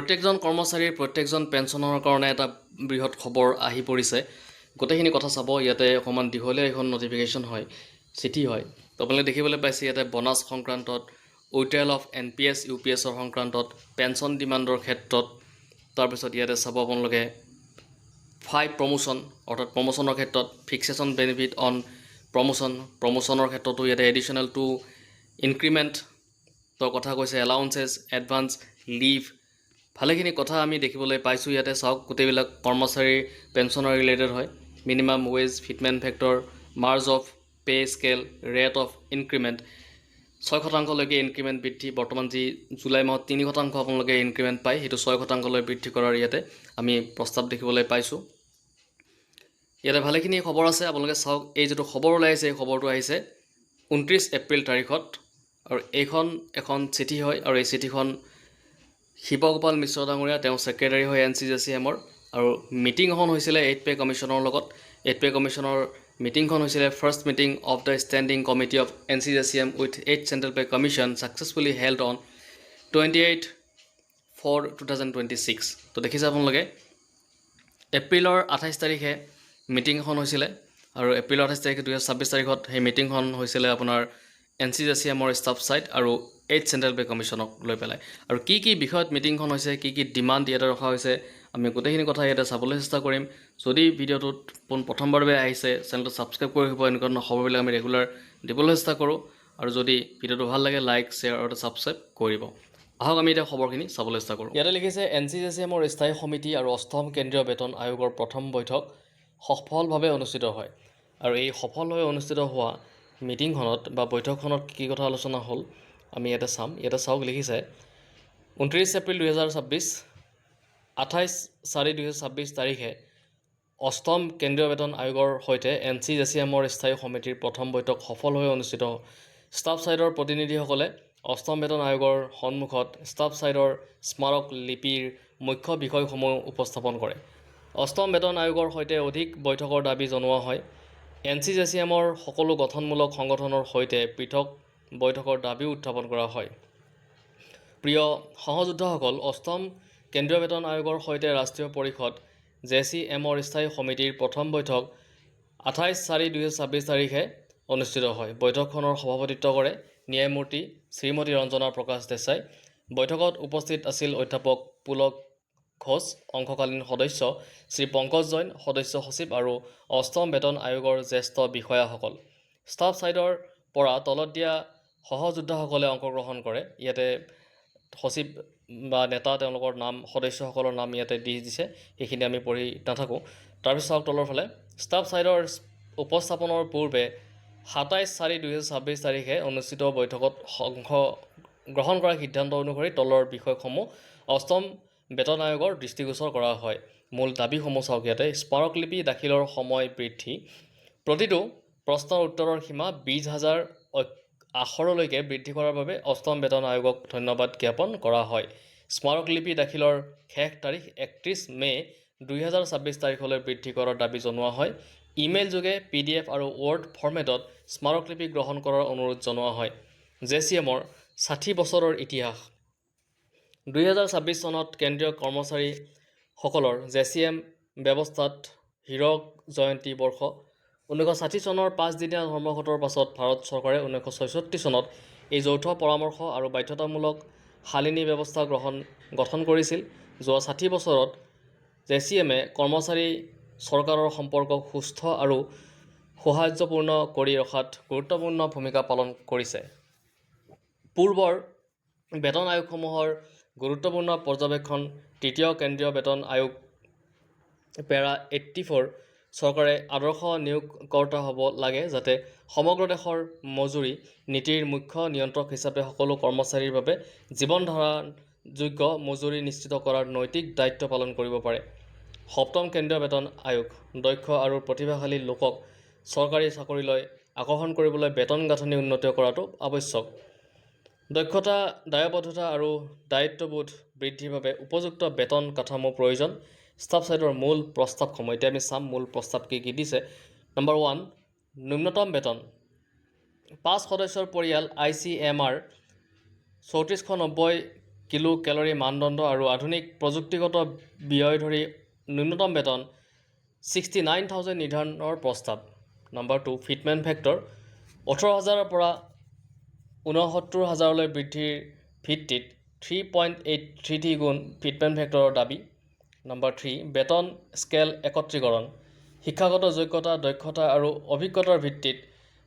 প্ৰত্যেকজন কৰ্মচাৰীৰ প্ৰত্যেকজন পেঞ্চনৰ কাৰণে এটা বৃহৎ খবৰ আহি পৰিছে। গোটেইখিনি কথা চাব ইয়াতে অকণমান দীঘলীয়া এখন নটিফিকেশ্যন হয়, চিঠি হয়। তো আপোনালোকে দেখিবলৈ পাইছে ইয়াতে বনাছ সংক্ৰান্তত, উইথড্ৰয়েল অফ NPS UPSৰ সংক্ৰান্তত, পেঞ্চন ডিমাণ্ডৰ ক্ষেত্ৰত, তাৰপিছত ইয়াতে চাব আপোনালোকে 5 প্ৰমোশ্যন অৰ্থাৎ প্ৰমোশ্যনৰ ক্ষেত্ৰত, ফিক্সেশ্যন বেনিফিট অন প্ৰমোশ্যনৰ ক্ষেত্ৰতো ইয়াতে এডিশ্যনেল টু ইনক্ৰিমেণ্ট কথা কৈছে, এলাউন্সেছ, এডভান্স, লিভ, ভালেখিনি কথা আমি দেখিবলৈ পাইছোঁ ইয়াতে। চাওক গোটেইবিলাক কৰ্মচাৰীৰ পেঞ্চনৰ ৰিলেটেড হয়। Minimum ways, fitment factor, merge of pay scale, rate of increment, 6% increment বৃদ্ধি। বৰ্তমান যি জুলাই মাহত 3% আপোনালোকে ইনক্ৰিমেণ্ট পায়, সেইটো 6% বৃদ্ধি কৰাৰ ইয়াতে আমি প্ৰস্তাৱ দেখিবলৈ পাইছোঁ। ইয়াতে ভালেখিনি খবৰ আছে, আপোনালোকে চাওক। এই যিটো খবৰ ওলাই আহিছে, এই খবৰটো আহিছে 29 এপ্ৰিল তাৰিখত, আৰু এইখন এখন চিঠি হয়। আৰু এই চিঠিখন শিৱগোপাল মিশ্ৰ ডাঙৰীয়া, তেওঁ ছেক্ৰেটাৰী হয় NCJCM-ৰ। আৰু মিটিং এখন হৈছিলে 8 পে কমিশ্যনৰ লগত। 8 পে কমিশ্যনৰ মিটিংখন হৈছিলে first meeting of the standing committee of NCJCM with 8 central pay commission successfully held on 28/4/2026। তো দেখিছে আপোনালোকে এপ্ৰিলৰ 28 তাৰিখে মিটিং এখন হৈছিলে, আৰু এপ্ৰিলৰ 28 তাৰিখে 2026 তাৰিখত সেই মিটিংখন হৈছিলে আপোনাৰ NCJCM-ৰ ষ্টাফ ছাইট আৰু 8 চেণ্ট্ৰেল পে কমিশ্যনক লৈ পেলাই। আৰু কি কি বিষয়ত মিটিংখন হৈছে, কি কি ডিমাণ্ড ইয়াতে ৰখা হৈছে, আমি গোটেইখিনি কথা ইয়াতে চাবলৈ চেষ্টা কৰিম। যদি ভিডিঅ'টোত প্ৰথমবাৰ আহিছে, চেনেলটো ছাবস্ক্ৰাইব কৰি ৰাখিব। এনেকুৱা ধৰণৰ খবৰবিলাক আমি ৰেগুলাৰ দিবলৈ চেষ্টা কৰোঁ। আৰু যদি ভিডিঅ'টো ভাল লাগে, লাইক, শ্বেয়াৰ আৰু ছাবস্ক্ৰাইব কৰিব। আহক আমি এতিয়া খবৰখিনি চাবলৈ চেষ্টা কৰোঁ। ইয়াতে লিখিছে NCJCM-ৰ স্থায়ী সমিতি আৰু 8ম কেন্দ্ৰীয় বেতন আয়োগৰ প্ৰথম বৈঠক সফলভাৱে অনুষ্ঠিত হয়। আৰু এই সফলভাৱে অনুষ্ঠিত হোৱা মিটিংখনত বা বৈঠকখনত কি কথা আলোচনা হ'ল আমি ইয়াতে চাম। ইয়াতে চাওক, লিখিছে 29 এপ্ৰিল 2026, 28/4/2026 তাৰিখে 8ম কেন্দ্ৰীয় বেতন আয়োগৰ সৈতে NCJCM-ৰ স্থায়ী সমিতিৰ প্ৰথম বৈঠক সফলভাৱে অনুষ্ঠিত। ষ্টাফ ছাইডৰ প্ৰতিনিধিসকলে 8ম বেতন আয়োগৰ সন্মুখত ষ্টাফ ছাইডৰ স্মাৰক লিপিৰ মুখ্য বিষয়সমূহ উপস্থাপন কৰে। 8ম বেতন আয়োগৰ সৈতে অধিক বৈঠকৰ দাবী জনোৱা হয়। NCJCM-ৰ সকলো গঠনমূলক সংগঠনৰ সৈতে পৃথক বৈঠকৰ দাবীও উত্থাপন কৰা হয়। প্ৰিয় সহযোদ্ধাসকল, 8ম কেন্দ্ৰীয় বেতন আয়োগৰ সৈতে ৰাষ্ট্ৰীয় পৰিষদ JCM-ৰ স্থায়ী সমিতিৰ প্ৰথম বৈঠক 28/4/2026 তাৰিখে অনুষ্ঠিত হয়। বৈঠকখনৰ সভাপতিত্ব কৰে ন্যায়মূৰ্তি শ্ৰীমতী ৰঞ্জনা প্ৰকাশ দেশাই। বৈঠকত উপস্থিত আছিল অধ্যাপক পুলক ঘোষ, অংশকালীন সদস্য শ্ৰী পংকজ জৈন, সদস্য সচিব আৰু 8ম বেতন আয়োগৰ জ্যেষ্ঠ বিষয়াসকল। ষ্টাফ ছাইডৰ পৰা তলত দিয়া সহযোদ্ধাসকলে অংশগ্ৰহণ কৰে। ইয়াতে সচিব বা নেতা, তেওঁলোকৰ নাম, সদস্যসকলৰ নাম ইয়াতে দি দিছে, সেইখিনি আমি পঢ়ি নাথাকোঁ। তাৰপিছত চাওক তলৰ ফালে, ষ্টাফ ছাইডৰ উপস্থাপনৰ পূৰ্বে 27/4/2026 তাৰিখে অনুষ্ঠিত বৈঠকত গ্ৰহণ কৰা সিদ্ধান্ত অনুসৰি তলৰ বিষয়সমূহ 8ম বেতন আয়োগৰ দৃষ্টিগোচৰ কৰা হয়। মূল দাবীসমূহ চাওক ইয়াতে। স্মাৰকলিপি দাখিলৰ সময় বৃদ্ধি, প্ৰতিটো প্ৰশ্নৰ উত্তৰৰ সীমা 20,000 আখৰলৈকে বৃদ্ধি কৰাৰ বাবে 8ম বেতন আয়োগক ধন্যবাদ জ্ঞাপন কৰা হয়। স্মাৰকলিপি দাখিলৰ শেষ তাৰিখ 31 মে 2026 তাৰিখলৈ বৃদ্ধি কৰাৰ দাবী জনোৱা হয়। ইমেইল যোগে PDF আৰু ৱৰ্ড ফৰ্মেটত স্মাৰকলিপি গ্ৰহণ কৰাৰ অনুৰোধ জনোৱা হয়। JCM-ৰ 60 বছৰৰ ইতিহাস। 2026 চনত কেন্দ্ৰীয় কৰ্মচাৰীসকলৰ JCM ব্যৱস্থাত হীৰক জয়ন্তী বৰ্ষ। 1960 চনৰ 5 দিনীয়া ধৰ্মঘটৰ পাছত ভাৰত চৰকাৰে 1966 চনত এই যৌথ পৰামৰ্শ আৰু বাধ্যতামূলক শালিনী ব্যৱস্থা গঠন কৰিছিল। যোৱা 60 বছৰত JCM-এ কৰ্মচাৰী চৰকাৰৰ সম্পৰ্কক সুস্থ আৰু সৌহাৰ্দ্যপূৰ্ণ কৰি ৰখাত গুৰুত্বপূৰ্ণ ভূমিকা পালন কৰিছে। পূৰ্বৰ বেতন আয়োগসমূহৰ গুৰুত্বপূৰ্ণ পৰ্যবেক্ষণ। তৃতীয় কেন্দ্ৰীয় বেতন আয়োগ পেৰা 84 চৰকাৰে আদৰ্শ নিয়োগকৰ্তা হ'ব লাগে, যাতে সমগ্ৰ দেশৰ মজুৰি নীতিৰ মুখ্য নিয়ন্ত্ৰক হিচাপে সকলো কৰ্মচাৰীৰ বাবে জীৱন ধাৰণযোগ্য মজুৰি নিশ্চিত কৰাৰ নৈতিক দায়িত্ব পালন কৰিব পাৰে। 7ম কেন্দ্ৰীয় বেতন আয়োগ দক্ষ আৰু প্ৰতিভাশালী লোকক চৰকাৰী চাকৰিলৈ আকৰ্ষণ কৰিবলৈ বেতন গাঁথনি উন্নত কৰাটো আৱশ্যক। দক্ষতা, দায়বদ্ধতা আৰু দায়িত্ববোধ বৃদ্ধিৰ বাবে উপযুক্ত বেতন কাঠামো প্ৰয়োজন। ষ্টাফ ছাইডৰ মূল প্ৰস্তাৱসমূহ এতিয়া আমি চাম। মূল প্ৰস্তাৱ কি কি দিছে। নম্বৰ 1, ন্যূনতম বেতন। 5 সদস্যৰ পৰিয়াল ICMR 3490 কিলো কেলৰি মানদণ্ড আৰু আধুনিক প্ৰযুক্তিগত ব্যয় ধৰি ন্যূনতম বেতন 69,000 নিৰ্ধাৰণৰ প্ৰস্তাৱ। নম্বৰ 2 ফিটমেণ্ট ফেক্টৰ 18,000ৰ পৰা 69,000লৈ বৃদ্ধিৰ ভিত্তিত 3.833 গুণ ফিটমেণ্ট ফেক্টৰৰ দাবী। নম্বৰ 3 বেতন স্কেল একত্ৰীকৰণ শিক্ষাগত যোগ্যতা দক্ষতা আৰু অভিজ্ঞতাৰ ভিত্তিত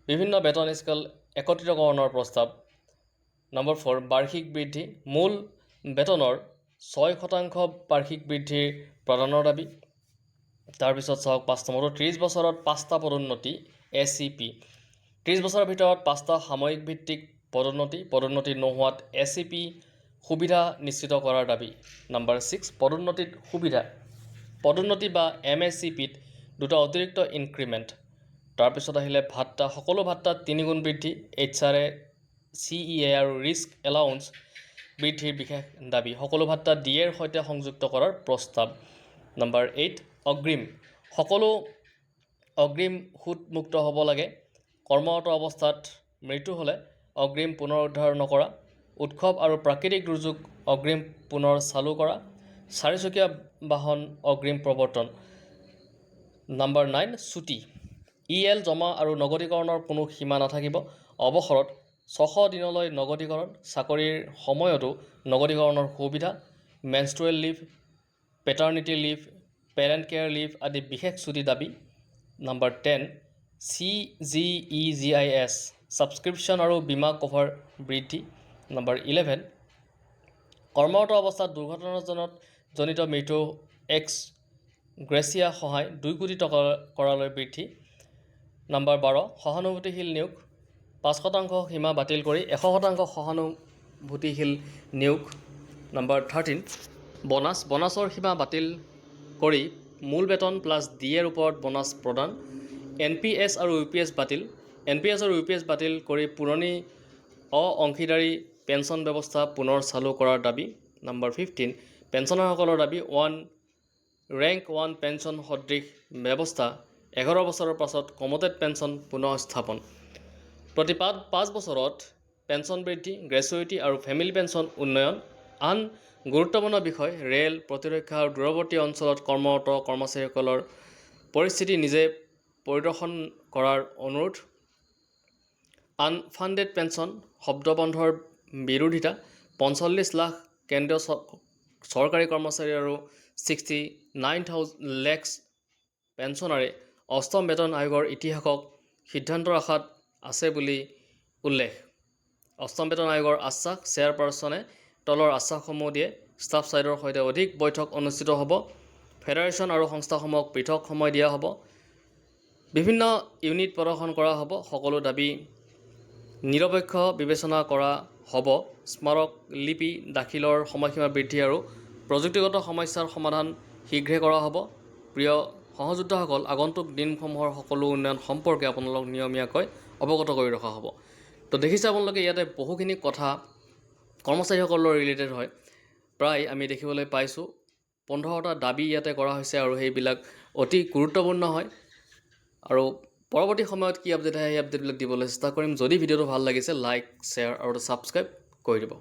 বিভিন্ন বেতন স্কেল একত্ৰীকৰণৰ প্ৰস্তাৱ। নম্বৰ 4 বাৰ্ষিক বৃদ্ধি মূল বেতনৰ 6% বাৰ্ষিক বৃদ্ধিৰ প্ৰদানৰ দাবী। তাৰপিছত চাওক 5 নম্বৰটো 30 বছৰত 5টা পদোন্নতি SCP 30 বছৰৰ ভিতৰত 5টা সাময়িক ভিত্তিক পদোন্নতি নোহোৱাত SCP সুবিধা নিশ্চিত কৰাৰ দাবী। নম্বৰ 6 পদোন্নতিত সুবিধা পদোন্নতি বা MSCPত 2টা অতিৰিক্ত ইনক্ৰিমেণ্ট। তাৰপিছত আহিলে ভাত্তা সকলো ভাত্তাত 3 গুণ বৃদ্ধি HRA CEA আৰু ৰিস্ক এলাউন্স বৃদ্ধিৰ বিশেষ দাবী সকলো ভাত্তা DAৰ সৈতে সংযুক্ত কৰাৰ প্ৰস্তাৱ। নম্বৰ 8 অগ্ৰিম সকলো অগ্ৰিম সুদমুক্ত হ'ব লাগে। কৰ্মৰত অৱস্থাত মৃত্যু হ'লে অগ্ৰিম পুনৰুদ্ধাৰ নকৰা। উৎসৱ আৰু প্ৰাকৃতিক দুৰ্যোগ অগ্ৰিম পুনৰ চালু কৰা। 4চকীয়া বাহন অগ্ৰিম প্ৰৱৰ্তন। নম্বৰ 9 ছুটি EL জমা আৰু নগদীকৰণৰ কোনো সীমা নাথাকিব। অৱসৰত 600 দিনলৈ নগদীকৰণ চাকৰিৰ সময়তো নগদীকৰণৰ সুবিধা। Menstrual leave paternity leave parent care leave আদি বিশেষ ছুটি দাবী। নম্বৰ 10 CGEGIS ছাবস্ক্ৰিপশ্যন আৰু বীমা কভাৰ বৃদ্ধি। নম্বৰ 11 কৰ্মৰত অৱস্থাত দুৰ্ঘটনাজনিত মৃত্যু এক্স গ্ৰেচিয়া সহায় 2 কোটি টকা কৰালৈ বৃদ্ধি। নম্বৰ 12 সহানুভূতিশীল নিয়োগ 5% সীমা বাতিল কৰি 100% সহানুভূতিশীল নিয়োগ। নম্বৰ 13 বনাছৰ সীমা বাতিল কৰি মূল বেতন প্লাছ DAৰ ওপৰত বনাছ প্ৰদান। NPS আৰু UPS বাতিল NPS আৰু UPS বাতিল কৰি পুৰণি অংশীদাৰী পেঞ্চন ব্যৱস্থা পুনৰ চালু কৰাৰ দাবী। নম্বৰ 15 পেঞ্চনাৰসকলৰ দাবী ৰেংক 1 পেঞ্চন সদৃশ ব্যৱস্থা 11 বছৰৰ পাছত কমতেড পেঞ্চন পুনৰ স্থাপন। প্ৰতি 5 বছৰত পেঞ্চন বৃদ্ধি গ্ৰেচুইটি আৰু ফেমিলি পেঞ্চন উন্নয়ন। আন গুৰুত্বপূৰ্ণ বিষয় ৰেল প্ৰতিৰক্ষা আৰু দূৰৱৰ্তী অঞ্চলত কৰ্মৰত কৰ্মচাৰীসকলৰ পৰিস্থিতি নিজে পৰিদৰ্শন কৰাৰ অনুৰোধ। আনফাণ্ডেড পেঞ্চন শব্দবন্ধৰ বিৰোধিতা 45 লাখ কেন্দ্ৰীয় চৰকাৰী কৰ্মচাৰী আৰু 69 লাখ পেঞ্চনাৰে 8ম বেতন আয়োগৰ ইতিহাসক সিদ্ধান্তৰ আশাত আছে বুলি উল্লেখ। 8ম বেতন আয়োগৰ আশ্বাস চেয়াৰপাৰ্চনে তলৰ আশ্বাসসমূহ দিয়ে। ষ্টাফ ছাইডৰ সৈতে অধিক বৈঠক অনুষ্ঠিত হ'ব। ফেডাৰেশ্যন আৰু সংস্থাসমূহক পৃথক সময় দিয়া হ'ব। বিভিন্ন ইউনিট প্ৰদৰ্শন কৰা হ'ব। সকলো দাবী নিৰপেক্ষ বিবেচনা কৰা হ'ব। স্মাৰক লিপি দাখিলৰ সময়সীমা বৃদ্ধি আৰু প্ৰযুক্তিগত সমস্যাৰ সমাধান শীঘ্ৰে কৰা হ'ব। প্ৰিয় সহযোদ্ধাসকল আগন্তুক দিনসমূহৰ সকলো উন্নয়ন সম্পৰ্কে আপোনালোক নিয়মীয়াকৈ অৱগত কৰি ৰখা হ'ব। তো দেখিছে আপোনালোকে ইয়াতে বহুখিনি কথা কৰ্মচাৰীসকলৰ ৰিলেটেড হয়। প্ৰায় আমি দেখিবলৈ পাইছোঁ 15টা দাবী ইয়াতে কৰা হৈছে আৰু সেইবিলাক অতি গুৰুত্বপূৰ্ণ হয়। আৰু পৰৱৰ্তী সময়ত কি আপডেট আহে সেই আপডেটবিলাক দিবলৈ চেষ্টা কৰিম। যদি ভিডিঅ'টো ভাল লাগিছে লাইক শ্বেয়াৰ আৰু ছাবস্ক্ৰাইব কৰি দিব।